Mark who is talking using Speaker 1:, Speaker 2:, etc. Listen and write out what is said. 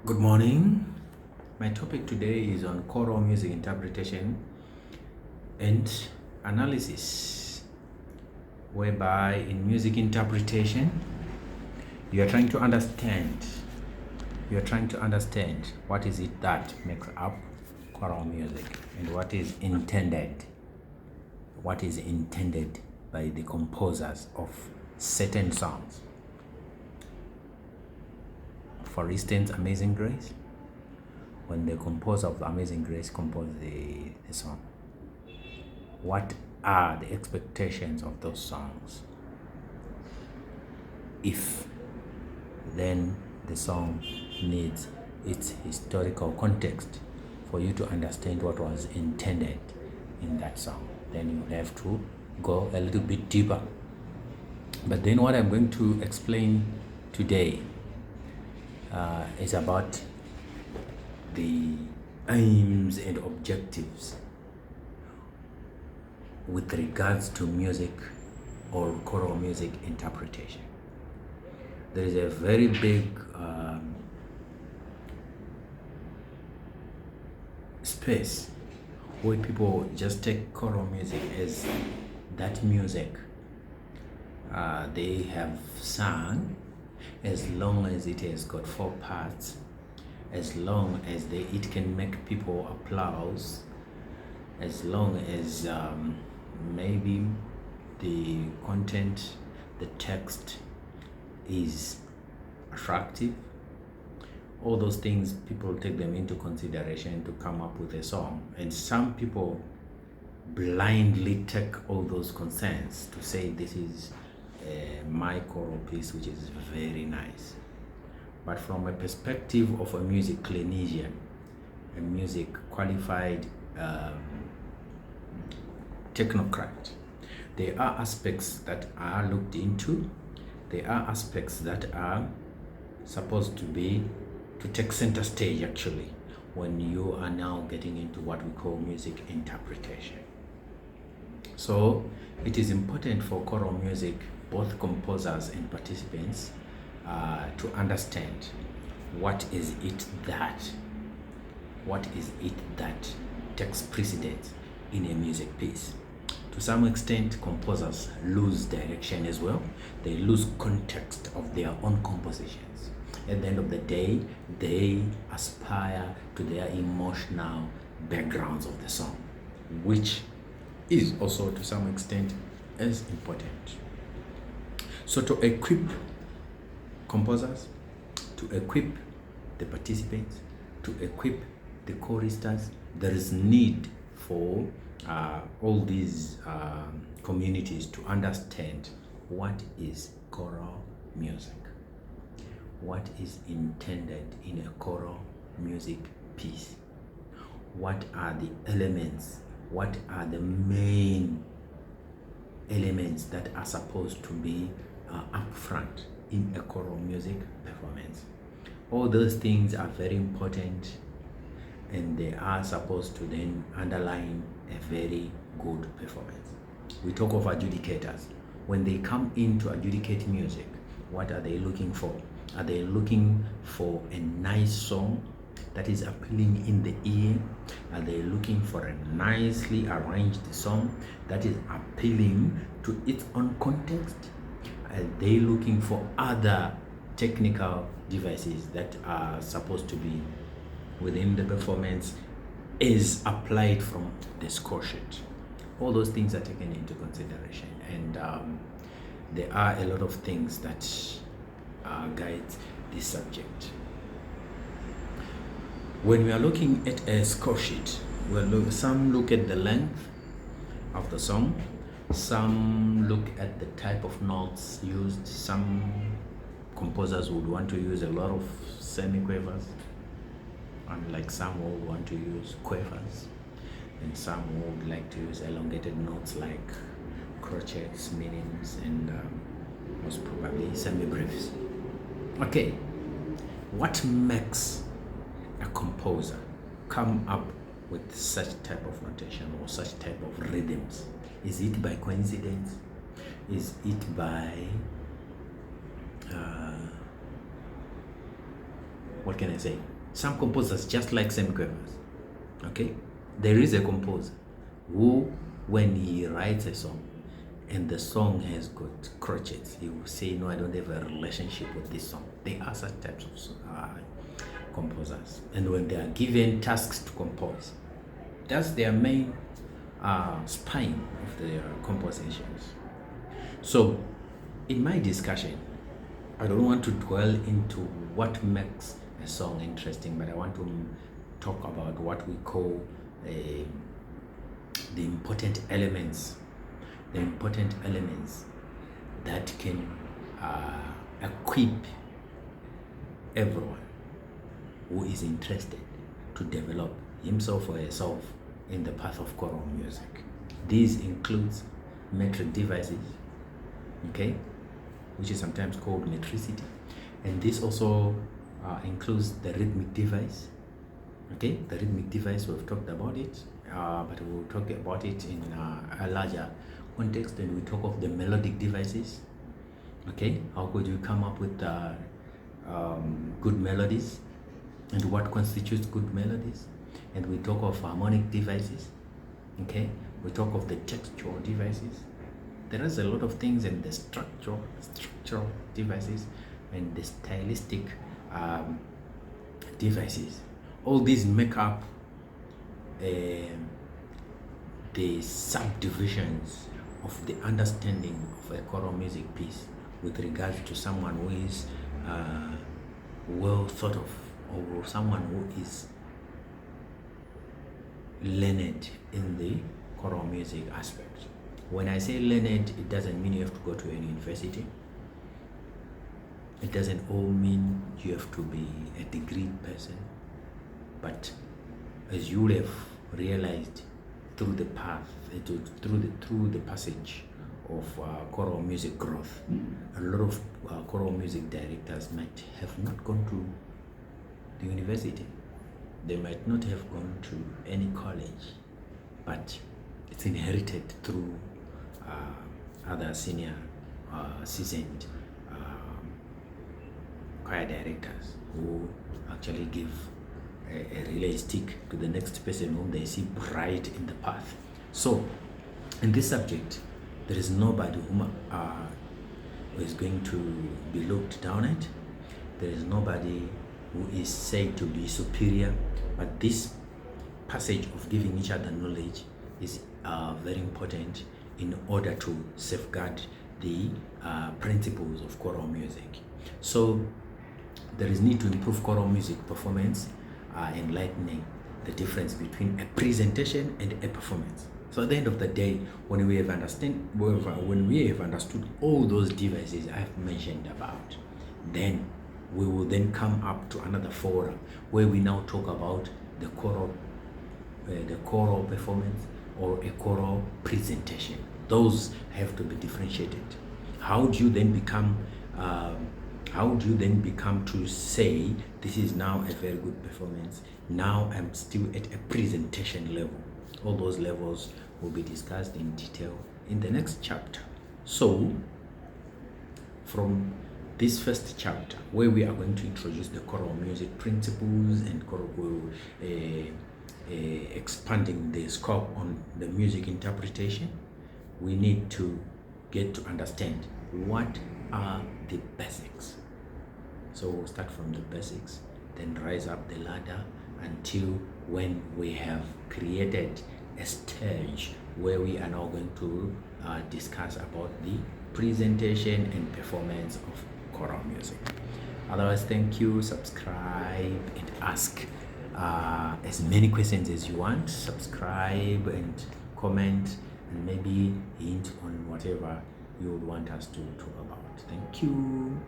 Speaker 1: Good morning. My topic today is on choral music interpretation and analysis, whereby in music interpretation, you are trying to understand what is it that makes up choral music and what is intended by the composers of certain songs. For instance, Amazing Grace, when the composer of Amazing Grace composed the song, what are the expectations of those songs? If then the song needs its historical context for you to understand what was intended in that song, then you have to go a little bit deeper. But then what I'm going to explain today is about the aims and objectives with regards to music or choral music interpretation. There is a very big space where people just take choral music as that music they have sung, as long as it has got 4 parts, as long as it can make people applause, as long as maybe the content, the text is attractive. All those things, people take them into consideration to come up with a song. And some people blindly take all those concerns to say this is my choral piece, which is very nice. But from a perspective of a music clinician, a music qualified technocrat, there are aspects that are looked into. There are aspects that are supposed to take center stage actually when you are now getting into what we call music interpretation. So it is important for choral music, both composers and participants, to understand what is it that takes precedence in a music piece. To some extent, composers lose direction as well. They lose context of their own compositions. At the end of the day, they aspire to their emotional backgrounds of the song, which is also to some extent as important. So to equip composers, to equip the participants, to equip the choristers, there is need for all these communities to understand what is choral music, what is intended in a choral music piece, what are the elements, what are the main elements that are supposed to be up front in a choral music performance. All those things are very important, and they are supposed to then underline a very good performance. We talk of adjudicators. When they come in to adjudicate music, what are they looking for? Are they looking for a nice song that is appealing in the ear? Are they looking for a nicely arranged song that is appealing to its own context? Are they looking for other technical devices that are supposed to be within the performance is applied from the score sheet? All those things are taken into consideration, and there are a lot of things that guide this subject. When we are looking at a score sheet, some look at the length of the song, some look at the type of notes used. Some composers would want to use a lot of semiquavers, and like some would want to use quavers, and some would like to use elongated notes like crotchets, minims, and most probably semi-breves. Okay, what makes a composer come up with such type of notation or such type of rhythms? Is it by coincidence? Is it by what can I say? some composers just like semiquavers. Okay, there is a composer who, when he writes a song and the song has got crotchets, he will say, no, I don't have a relationship with this song. There are such types of composers, and when they are given tasks to compose, that's their main spine of their compositions. So in my discussion, I don't want to dwell into what makes a song interesting, but I want to talk about what we call the important elements that can equip everyone who is interested to develop himself or herself in the path of choral music. These includes metric devices, okay, which is sometimes called metricity, and this also includes the rhythmic device. Okay, the rhythmic device, we've talked about it, but we'll talk about it in a larger context, and we talk of the melodic devices. Okay, how could you come up with good melodies, and what constitutes good melodies? And we talk of harmonic devices. Okay, we talk of the textual devices. There is a lot of things, in the structural devices and the stylistic devices. All these make up the subdivisions of the understanding of a choral music piece with regards to someone who is well thought of, or someone who is learned in the choral music aspect. When I say learned, it doesn't mean you have to go to any university. It doesn't all mean you have to be a degreed person. But as you have realized through the path, through the passage of choral music growth, a lot of choral music directors might have not gone to the university. They might not have gone to any college, but it's inherited through other senior seasoned choir directors who actually give a relay stick to the next person whom they see bright in the path. So in this subject, there is nobody who is going to be looked down at. There is nobody who is said to be superior, but this passage of giving each other knowledge is very important in order to safeguard the principles of choral music. So there is need to improve choral music performance, enlightening the difference between a presentation and a performance. So at the end of the day, when we have understood all those devices I've mentioned about, then we will then come up to another forum where we now talk about the choral performance or a choral presentation. Those have to be differentiated. How do you then become to say this is now a very good performance? Now I'm still at a presentation level. All those levels will be discussed in detail in the next chapter. So from this first chapter, where we are going to introduce the choral music principles and expanding the scope on the music interpretation, we need to get to understand what are the basics. So we'll start from the basics, then rise up the ladder until when we have created a stage where we are now going to discuss about the presentation and performance of choral music. Otherwise, thank you, subscribe and ask as many questions as you want. Subscribe and comment and maybe hint on whatever you would want us to talk about. Thank you.